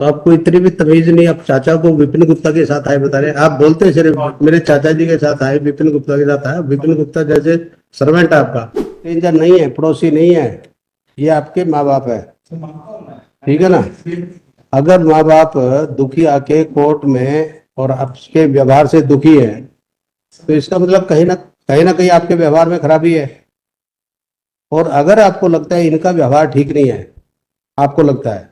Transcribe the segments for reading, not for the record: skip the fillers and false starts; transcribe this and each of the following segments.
तो आपको इतनी भी तमीज नहीं, आप चाचा को विपिन गुप्ता के साथ आए बता रहे हैं। आप बोलते हैं सिर्फ मेरे चाचा जी के साथ आए, विपिन गुप्ता के साथ आए। विपिन गुप्ता जैसे सर्वेंट है आपका, स्ट्रेंजर नहीं है, पड़ोसी नहीं है, ये आपके माँ बाप है, ठीक है ना। अगर माँ बाप दुखी आके कोर्ट में और आपके व्यवहार से दुखी है, तो इसका मतलब कहीं ना कहीं आपके व्यवहार में खराबी है। और अगर आपको लगता है इनका व्यवहार ठीक नहीं है, आपको लगता है,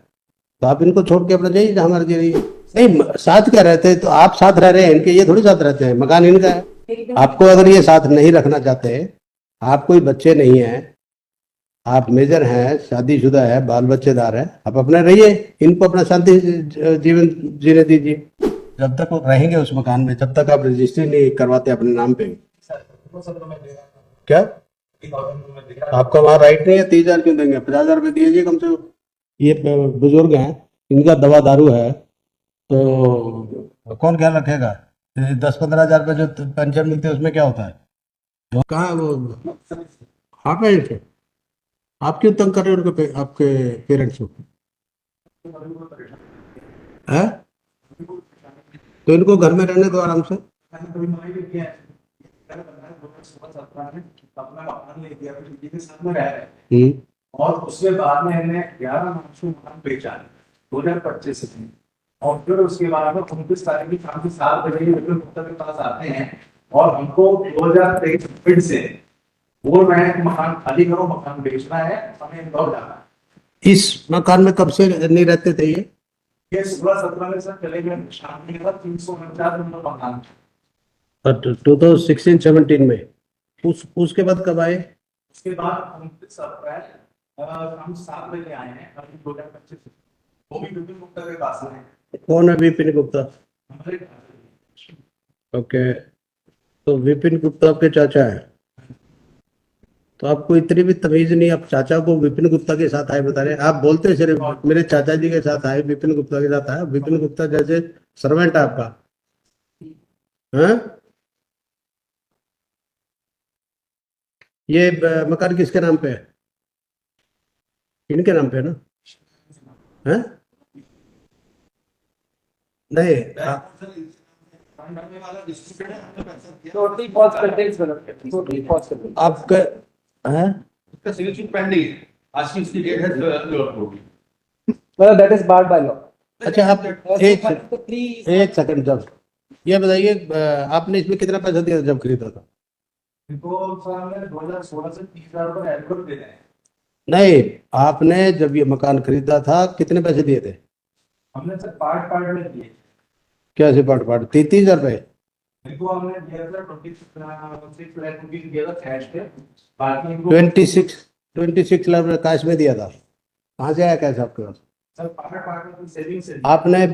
तो आप इनको छोड़ के अपना जाइए जहां मर्जी रहिए। नहीं, साथ क्या रहते हैं, तो आप साथ रह रहे हैं इनके, ये थोड़ी साथ रहते हैं, मकान इनका है। आपको अगर ये साथ नहीं रखना चाहते, आप कोई बच्चे नहीं है, आप मेजर हैं, शादीशुदा है, बाल बच्चेदार है, आप अपना रहिए, इनको अपना शांति जीवन जीने दीजिए। जब तक वो रहेंगे उस मकान में, जब तक आप रजिस्ट्री नहीं करवाते अपने नाम पे। क्या आपका वहां राइट नहीं है? 30,000 क्यों देंगे? 50,000 रुपये दीजिए कम से कम। ये बुजुर्ग हैं, इनका दवा दारू है, तो कौन ख्याल रखेगा? 10-15 हजार रुपये जो पेंशन मिलती है उसमें क्या होता है? वो कहाँ वो आप हैं इनके? आप क्यों तंग कर रहे हो आपके पेरेंट्स को? है? तो इनको घर में रहने दो आराम से। हम्म। और उसके बाद में हमने 11 मार्च को मकान बेचा 2025 में। और फिर उसके बाद में 29 तारीख की शाम के 7 बजे विपिन गुप्ता के पास आते हैं और हमको 2023 फिर से बोल रहे हैं कि मकान खाली करो, मकान बेचना है, हमें इंदौर जाना है। इस मकान में कब से नहीं रहते थे ये 16-17 में सर चले गए, शाम के बाद 349 नंबर मकान। 2016-17 में? उसके बाद कब आए? उसके बाद 29 अप्रैल हम 7 बजे आए हैं अभी 2025 में। वो भी विपिन गुप्ता के पास आए हैं। कौन है विपिन गुप्ता? हमारे ओके, तो विपिन गुप्ता आपके चाचा है। तो आपको इतनी भी तमीज नहीं, आप चाचा को विपिन गुप्ता के साथ आए बता रहे हैं। आप बोलते हैं सिर्फ मेरे चाचा जी के साथ आए, विपिन गुप्ता के साथ आए। विपिन गुप्ता जैसे सर्वेंट है आपका, हाँ। ये मकान किसके नाम पे है? इनके नाम पे है ना? है? नहीं टोटली फॉल्स कंटेंट्स गलत है, टोटली फॉल्स कंटेंट्स। आपका है? इसका सिग्नेचर पेंडिंग है, आज की इसकी डेट है lower court. Well, that is barred by law. अच्छा, आप एक सेकंड, जब ये बताइए, आपने इसमें कितना पैसा दिया था जब खरीदा था? इनको सर हमने 2016 से 30,000 रुपए एडवर्ट दे रहे हैं। नहीं, आपने जब ये मकान खरीदा था कितने पैसे दिए थे? हमने सर पार्ट पार्ट में दिए। कैसे पार्ट पार्ट? 30,000 रुपए? इनको हमने दिया था 26 लाख रुपए दिया था कैश पे। बाकी इनको 26 लाख रुपए कैश में दिया था? कहाँ से आया कैश आपके पास? सर पार्ट पार्ट में सेविंग से आपने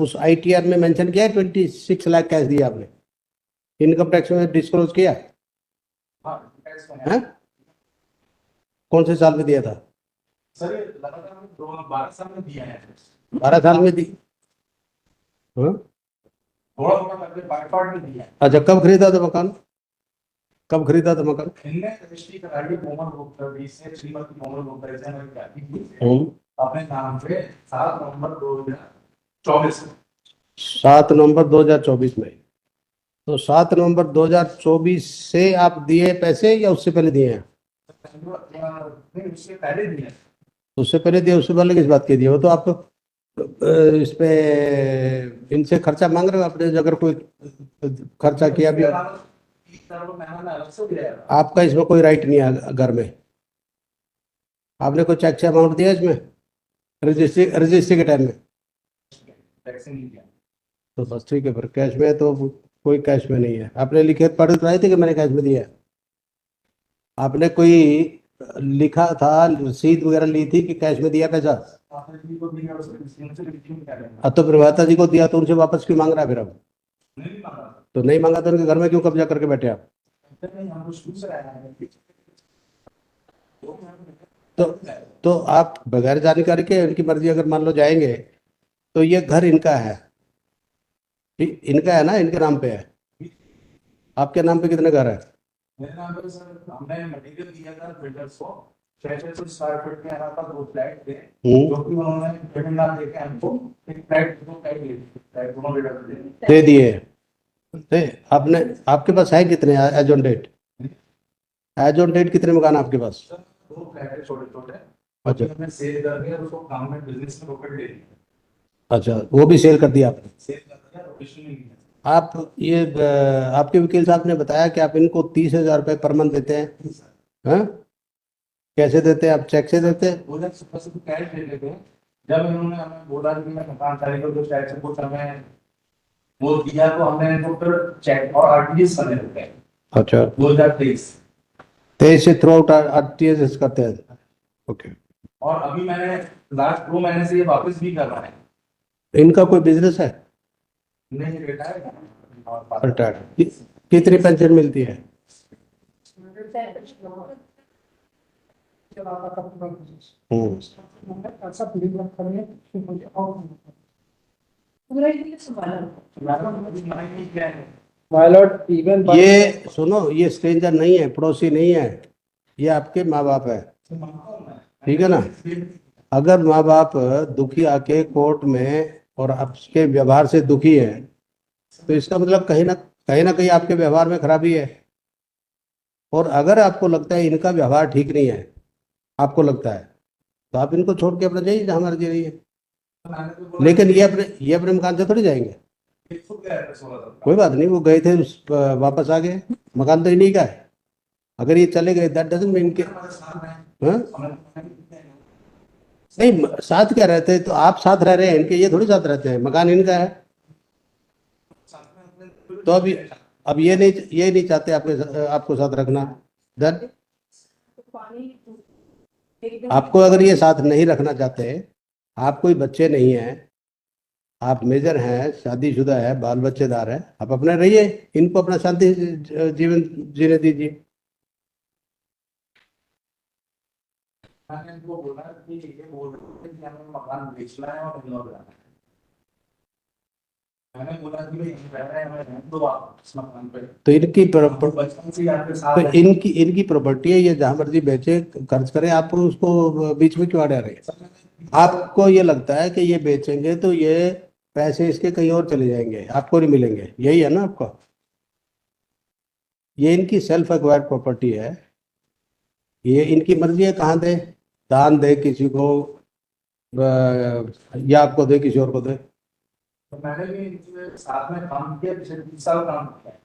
उस ITR में मेंशन किया है 26 लाख कैश दिया आपने? इनकम टैक्स में डिस्क्लोज किया टैक्स में है? कौन से साल में दिया था? सर ये लगातार हमने 12 साल में दिया है। 12 साल में दी? हाँ? थोड़ा थोड़ा करके पार्ट पार्ट में दिया है। अच्छा, कब खरीदा था मकान? कब खरीदा था मकान? इनने रजिस्ट्री कराई है मोहन गुप्ता जी से, श्रीमती मोहन गुप्ता जी से हम्म। अपने नाम पे 7 नवंबर 2024 में। 7 नवंबर 2024 में? तो 7 नवंबर 2024 से आप दिए पैसे या उससे पहले दिए हैं? नहीं, उससे पहले दिया। उससे पहले दिए, उससे पहले किस बात के दिए? वो तो आप इस पे इनसे खर्चा मांग रहे हो आपने, अगर कोई खर्चा किया भी हो। आपका इसमें कोई राइट नहीं है घर में। आपने कोई चेक से अमाउंट दिया इसमें रजिस्ट्री के टाइम में? तो बस ठीक है, फिर कैश में तो कोई कैश में नहीं है। आपने लिखित पढ़ कराई थी कि मैंने कैश में दिया है? आपने कोई लिखा था, रसीद वगैरह ली थी कि कैश में दिया पैसा? अब तो प्रभाता जी को दिया तो उनसे वापस क्यों मांग रहा है फिर अब? तो नहीं मांगा तो उनके घर में क्यों कब्जा करके बैठे आप? तो तो आप बगैर जानकारी के, उनकी मर्जी अगर मान लो जाएंगे, तो ये घर इनका है, इनका है ना, इनके नाम पे है। आपके नाम पे कितने घर है? मेरे नाम पे सर हमने मटेरियल दिया था बिल्डर्स को 600 स्क्वायर फीट में यहाँ पर 2 फ्लैट थे, हम्म। जो कि उन्होंने जमीन ना देके हमको एक फ्लैट, 2 फ्लैट दे दिए, फ्लैट दोनों बिल्डर को दे दिए। दे दिए। दे आपने, आपके पास है कितने as on date? As on date कितने मकान आपके पास? 2 फ्लैट है छोटे छोटे, अच्छा। जो हमने सेल करके उसको काम में बिजनेस में रोकड़ दे दिया, अच्छा, वो भी सेल कर दिया आपने? सेल कर दिया, रोकेशन नहीं है। आप ये आपके वकील साहब ने बताया कि आप इनको 30,000 रुपये पर मंथ देते हैं? हाँ, कैसे देते हैं आप? चेक से देते हैं? बोला सुबह से कैश ले लेते हैं। जब इन्होंने हमें बोला कि मैं मकान खरीद को, तो शायद से कुछ हमें वो दिया, तो हमने इनको फिर चेक और आरटीजीएस करने लगे अच्छा, 2023। 23 से थ्रू आउट आरटीजीएस करते हैं? ओके। और अभी मैंने लास्ट 2 महीने से ये वापस भी कर रहा है। इनका कोई बिजनेस है? नहीं रिटायर्ड है और रिटायर्ड। कितनी पेंशन मिलती है? हम्म। ये सुनो, ये स्ट्रेंजर नहीं है, पड़ोसी नहीं है, ये आपके माँ बाप है, ठीक है ना? अगर माँ बाप दुखी आके कोर्ट में और आपके व्यवहार से दुखी है, तो इसका मतलब कहीं ना कहीं आपके व्यवहार में खराबी है। और अगर आपको लगता है इनका व्यवहार ठीक नहीं है, आपको लगता है, तो आप इनको छोड़ के अपना जाइए जहाँ मर्जी रहिए। लेकिन ये अपने मकान से थोड़ी जाएंगे। कोई बात नहीं, वो गए थे वापस आ गए, मकान तो इन्हीं का है। अगर ये चले गए, दैट डजंट मीन के हाँ? नहीं, साथ क्या रहते हैं? तो आप साथ रह रहे हैं इनके, ये थोड़ी साथ रहते हैं, मकान इनका है। तो अब ये नहीं चाहते आपको साथ रखना। देन आपको अगर ये साथ नहीं रखना चाहते, आप कोई बच्चे नहीं हैं, आप मेजर हैं, शादीशुदा है, बाल बच्चेदार है, आप अपने रहिए, इनको अपना शांति जीवन जीने दीजिए। मैंने इनको बोला कि ये बोल रहे थे कि हमें मकान बेचना है और इग्नोर करना है। मैंने बोला कि भाई रह रहे हैं, हमें रहने दो आप इस मकान पे। तो इनकी बचपन से ही आपके साथ तो है। इनकी प्रॉपर्टी है, ये जहां मर्जी बेचे, खर्च करे, आप उसको बीच में क्यों आ रहे? आपको ये लगता है कि ये बेचेंगे तो ये पैसे इसके कहीं और चले जाएंगे, आपको नहीं मिलेंगे, यही है ना आपका? ये इनकी सेल्फ एक्वायर्ड प्रॉपर्टी है, ये इनकी मर्जी है कहाँ दे, दान दे किसी को, या आपको दे, किसी और को दे। तो मैंने भी इनके साथ में काम किया, पिछले 3 साल काम किया है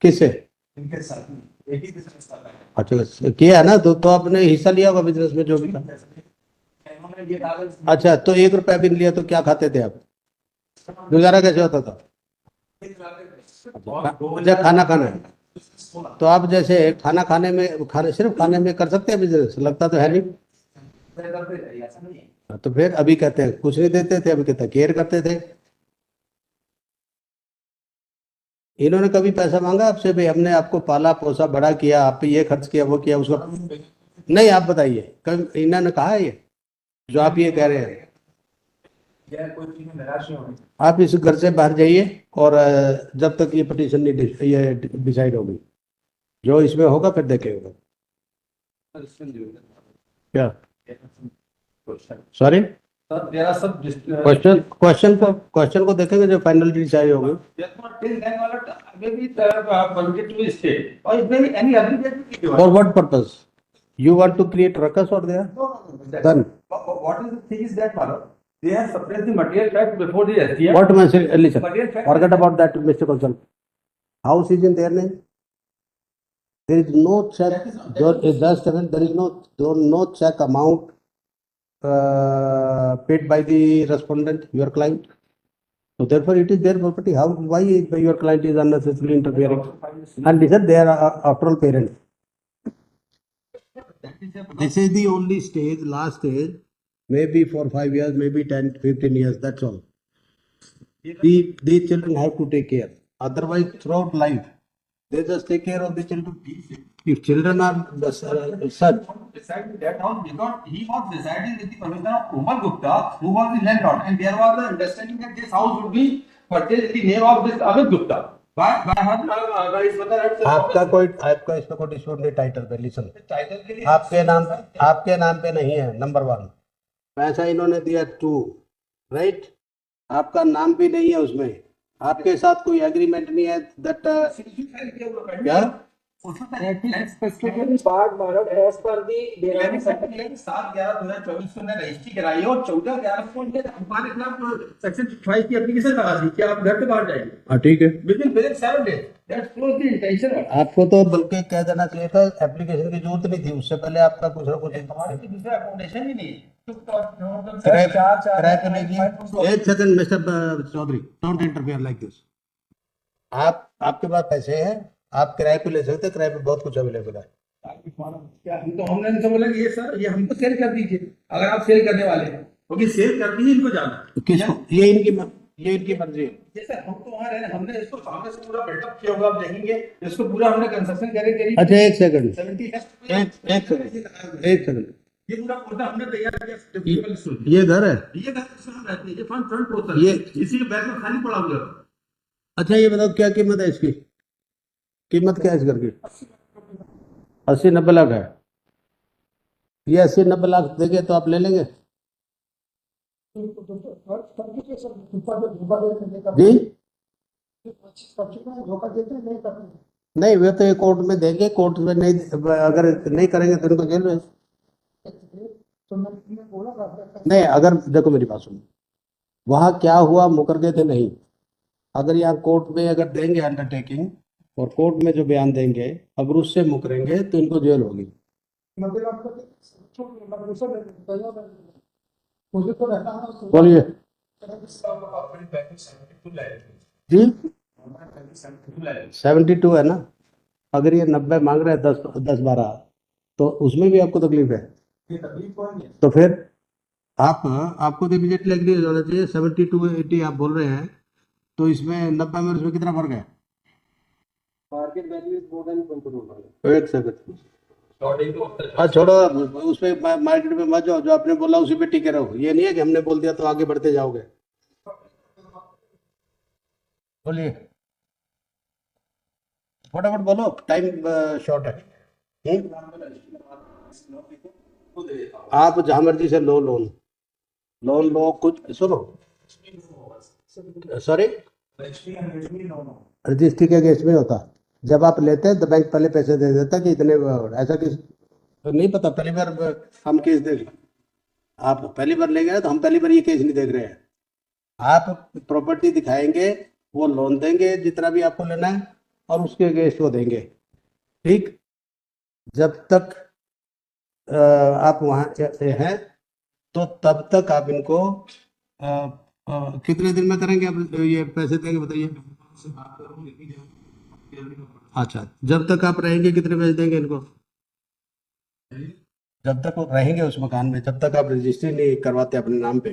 किससे? इनके साथ में, एक ही बिजनेस कर रहे हैं। अच्छा, किया है ना, तो आपने हिस्सा लिया होगा बिजनेस में जो भी था। इन्होंने ये कागज, अच्छा, तो 1 रुपया भी नहीं लिया तो क्या खाते थे आप? गुजारा कैसे होता था? अच्छा, खाना खाना है, तो आप जैसे सिर्फ खाने में कर सकते हैं बिजनेस, लगता तो है नहीं। ऐसा नहीं है। तो फिर अभी कहते हैं कुछ नहीं देते थे, अभी कहते हैं केयर करते थे। इन्होंने कभी पैसा मांगा आपसे? भाई हमने आपको पाला पोसा बड़ा किया, आप पे ये खर्च किया, वो किया, उसका नहीं? आप बताइए, कभी इन्होंने कहा है ये जो आप ये कह रहे हैं? यह कोई चीज में निराश नहीं होगी। आप इस घर से बाहर जाइए, और जब तक ये पिटीशन नहीं ये डिसाइड होगी, जो इसमें होगा फिर देखेंगे। क्या? Sorry, There are some question को देखेंगे जो फाइनल डिसाइड होगी। till then वाला maybe permitted to stay or it may be any other date. For what purpose? You want to create ruckus or there? Done. What is the thing is that Mala, they have suppressed the material fact before the STF. What message? Listen, Material fact. forget about that, Mr. Consul. House is in their name. There is no check. Just a minute. There is no check amount paid by the respondent, your client. So therefore, it is their property. Why your client is unnecessarily interfering? And listen, they are after all parents. This is the only stage, last stage, maybe for 5 years, maybe 10, 15 years, that's all. The children have to take care. Otherwise, throughout life, they just take care of the children. If children are such, Beside that house because he was residing with the permission of Komal Gupta, who was the landlord, and there was the understanding that this house would be purchased in the name of this Amit Gupta. बाय हाथ मारा इस बता आपका इसमें कोई dispute नहीं title पे, लिसन। टाइटल के लिए आपके नाम पे नहीं है, नंबर 1। पैसा इन्होंने दिया 2, राइट। आपका नाम भी नहीं है उसमें, आपके साथ कोई एग्रीमेंट नहीं है दैट क्या पार्ट मार्क एज पर दी 7/11/2024 को ने रजिस्ट्री कराई और 14/11 को ये हमारे खिलाफ सेक्शन 5 की एप्लीकेशन लगा दी कि आप घर के बाहर जाइए। हाँ ठीक है। Within 7 days that's close the intention. आपको तो बल्कि कह देना चाहिए था, एप्लीकेशन की जरूरत नहीं थी, उससे पहले आपका कुछ ना कुछ हमारे की दूसरा अकोमोडेशन ही नहीं है। किराए पे नहीं किया। एक second mister Chaudhary, don't interfere like this. आपके पास पैसे हैं, आप किराए पे ले सकते हैं, किराए पे बहुत कुछ अवेलेबल है। क्या हम तो हमने इनसे बोला कि ये सर ये हमको सेल कर दीजिए अगर आप सेल करने वाले हैं, क्योंकि सेल कर दीजिए इनको जाना। किसको? ये इनकी मर्जी है। जैसे हम तो वहाँ रहे, हमने इसको सामने से पूरा बिल्डअप किया होगा, आप देखेंगे इसको पूरा हमने कंस्ट्रक्शन करी। अच्छा एक सेकंड, 70 एक सेकंड, ये पूरा कोटा हमने तैयार किया। ये घर है, ये घर इसमें रहते हैं, ये फ्रंट पोर्शन ये इसी के बैक में खाली पड़ा हुआ है। अच्छा ये बताओ क्या कीमत है इसकी? कीमत क्या है इस घर की? 80-90 लाख है। ये 80-90 लाख देंगे तो आप ले लेंगे जी? नहीं, वे तो ये कोर्ट में देंगे, कोर्ट में नहीं, अगर नहीं करेंगे तो इनको जेल में। नहीं, अगर देखो मेरी बात सुनो, वहां क्या हुआ, मुकर गए थे नहीं। अगर यहाँ कोर्ट में अगर देंगे अंडरटेकिंग और कोर्ट में जो बयान देंगे, अगर उससे मुकरेंगे तो इनको जेल होगी। बोलिए जी। 72 है ना? अगर ये 90 मांग रहे हैं, 10-12, तो उसमें भी आपको तकलीफ है? तो फिर आपको तो इमीडिएटली एग्री होना चाहिए। 72-80 आप बोल रहे हैं, तो इसमें 90 में उसमें कितना फर्क है? Market value is more than एक सेकंड, हाँ छोड़ो, उस पे मार्केट में मत जाओ, जो आपने बोला उसी पे टिके रहो। ये नहीं है कि हमने बोल दिया तो आगे बढ़ते जाओगे। बोलिए फटाफट बोलो, टाइम शॉर्ट है। आप जहां मर्जी से लोन लो, कुछ सुनो, सॉरी, रजिस्ट्री के केस में होता, जब आप लेते हैं तो बैंक पहले पैसे दे देता कि इतने, ऐसा किस नहीं पता। पहली बार हम केस देख, आप पहली बार लेंगे ना, तो हम पहली बार ये केस नहीं देख रहे हैं। आप प्रॉपर्टी दिखाएंगे, वो लोन देंगे जितना भी आपको लेना है, और उसके अगेंस्ट वो देंगे, ठीक। जब तक आप वहाँ हैं तो तब तक आप इनको कितने दिन में करेंगे आप ये पैसे देंगे, बताइए। अच्छा, जब तक आप रहेंगे कितने पैसे देंगे इनको? जब तक वो रहेंगे उस मकान में, जब तक आप रजिस्ट्री नहीं करवाते अपने नाम पे।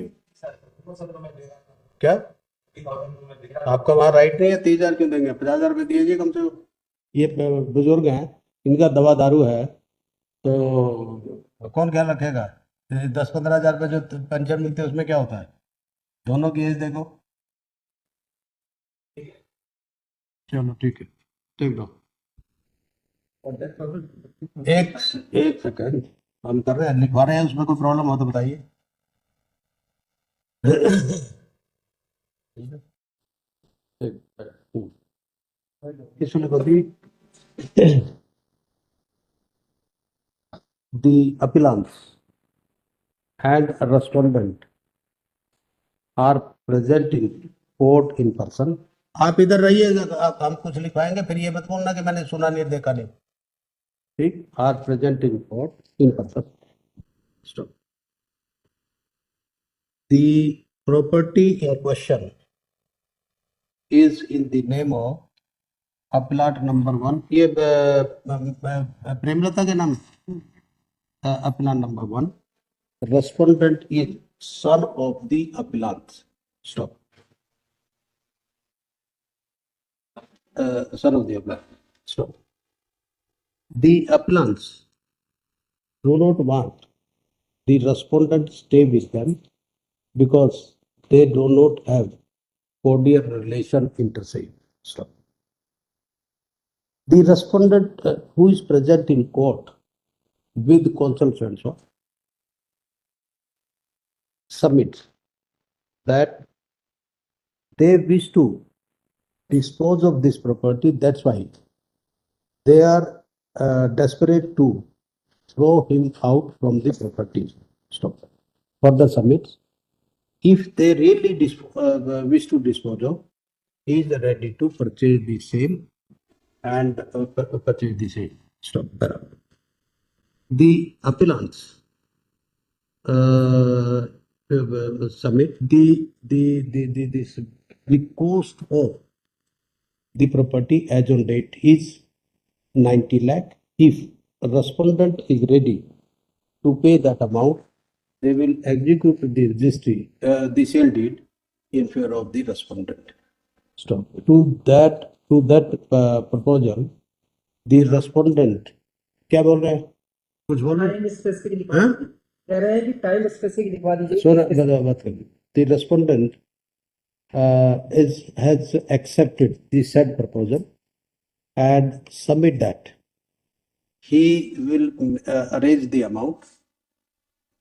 क्या आपका वहाँ राइट नहीं है? 30,000 क्यों देंगे? 50,000 रुपये दीजिए कम से कम। ये बुजुर्ग हैं, इनका दवा दारू है, तो कौन ख्याल रखेगा? 10-15,000 रुपये जो पेंशन मिलती है उसमें क्या होता है? दोनों की एज देखो। चलो ठीक है, ठीक दो। एक सेकंड, हम कर रहे हैं, लिखवा रहे हैं, उसमें कोई प्रॉब्लम हो तो बताइए। इसमें the appellants and respondent are present in court in person। आप इधर रहिएगा, आप हम कुछ लिखवाएंगे, फिर ये मत बोलना कि मैंने सुना नहीं देखा नहीं, ठीक। Are present in court in person. Stop. The property in question is in the name of appellant number 1। ये प्रेमलता के नाम, appellant number 1। respondent is son of the appellant। stop। son of the appellant। stop। the appellants do not want the respondent stay with them because they do not have cordial relation inter se। stop। The respondent who is present in court with counsel so and so submits that they wish to dispose of this property. That's why they are desperate to throw him out from the property. Stop. Further submits. If they really wish to dispose of, he is ready to purchase the same and purchase the same. Stop. The appellants submit the cost of the property as on date is 90 lakh. If a respondent is ready to pay that amount, they will execute the registry, the sale deed in favor of the respondent. Stop. To that proposal, the respondent क्या बोल रहे हैं? कुछ बोल रहे हैं? Time specific लिखवा हाँ? दीजिए। कह रहे हैं कि टाइम स्पेसिफिक लिखवा दीजिए। सुनो बात कर the respondent has accepted the said proposal and submit that he will arrange the amount,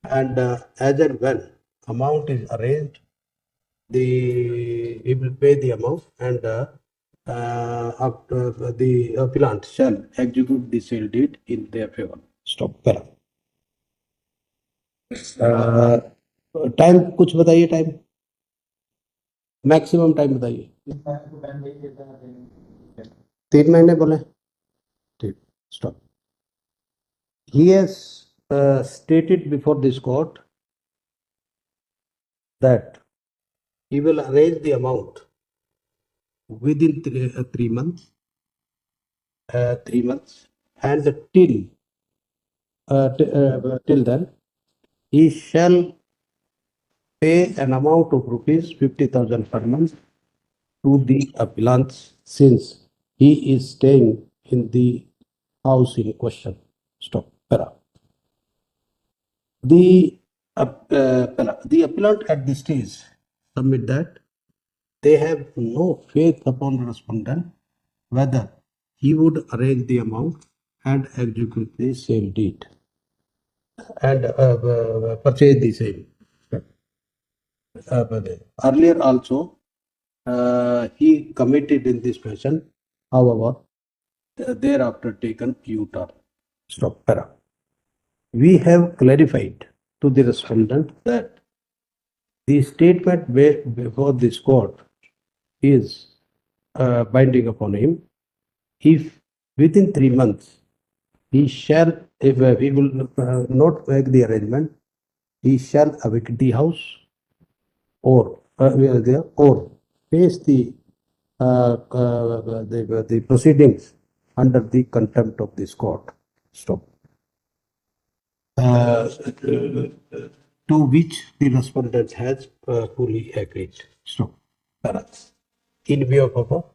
and as and when amount is arranged, he will pay the amount, and after the appellant shall execute the sale deed in their favor. Stop. Time कुछ बताइए, time maximum time बताइए। 3 महीने बोले, ठीक। Stop. He has stated before this court that he will arrange the amount within 3 months, 3 months, and till then he shall pay an amount of rupees 50,000 per month to the appellants since he is staying in the house in question. Stop. Para. The appellant at this stage submit that they have no faith upon the respondent whether he would arrange the amount and execute the same deed and purchase the same. Earlier also he committed in this fashion, however thereafter taken U-turn. Stop. Para. We have clarified to the respondent that the statement before this court is binding upon him. If within 3 months he shall, if he will not make the arrangement, he shall evict the house or face the proceedings under the contempt of this court. Stop. To which the respondent has fully agreed. Stop. In view of above,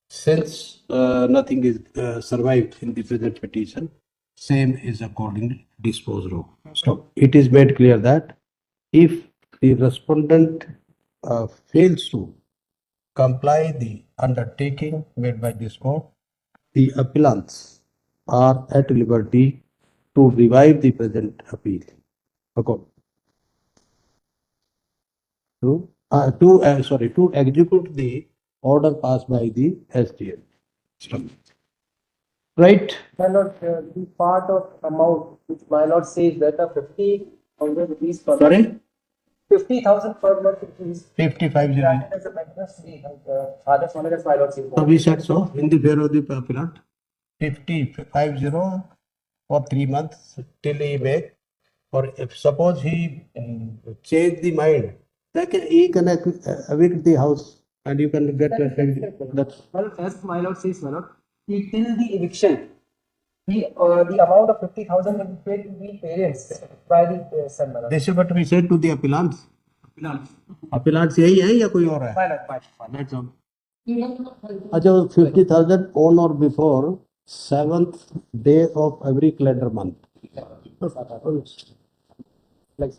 since nothing is survived in the present petition, same is accordingly disposed of. Stop. It is made clear that if the respondent fails to comply the undertaking made by this court, the appellants are at liberty to revive the present appeal. To execute the order passed by the SDL. Right? My lord, the part of amount which my lord says that 50,000 rupees per Sorry? month. 50,000 per month rupees. 55 Granted as a maintenance fee, others only as my lord says. So we said so in the favor of the appellant. 50 for 3 months till he make, or if suppose he change the mind, then he can evict the house and you can get that's Well, as my lord says, my lord, till the eviction, the amount of 50,000 will be paid to the parents by the son, my lord. this is what we said to the appellants. Appellants यही है या कोई और है? My lord, my lord. That's all. अच्छा 50,000 on or before 7th day of every calendar month. Like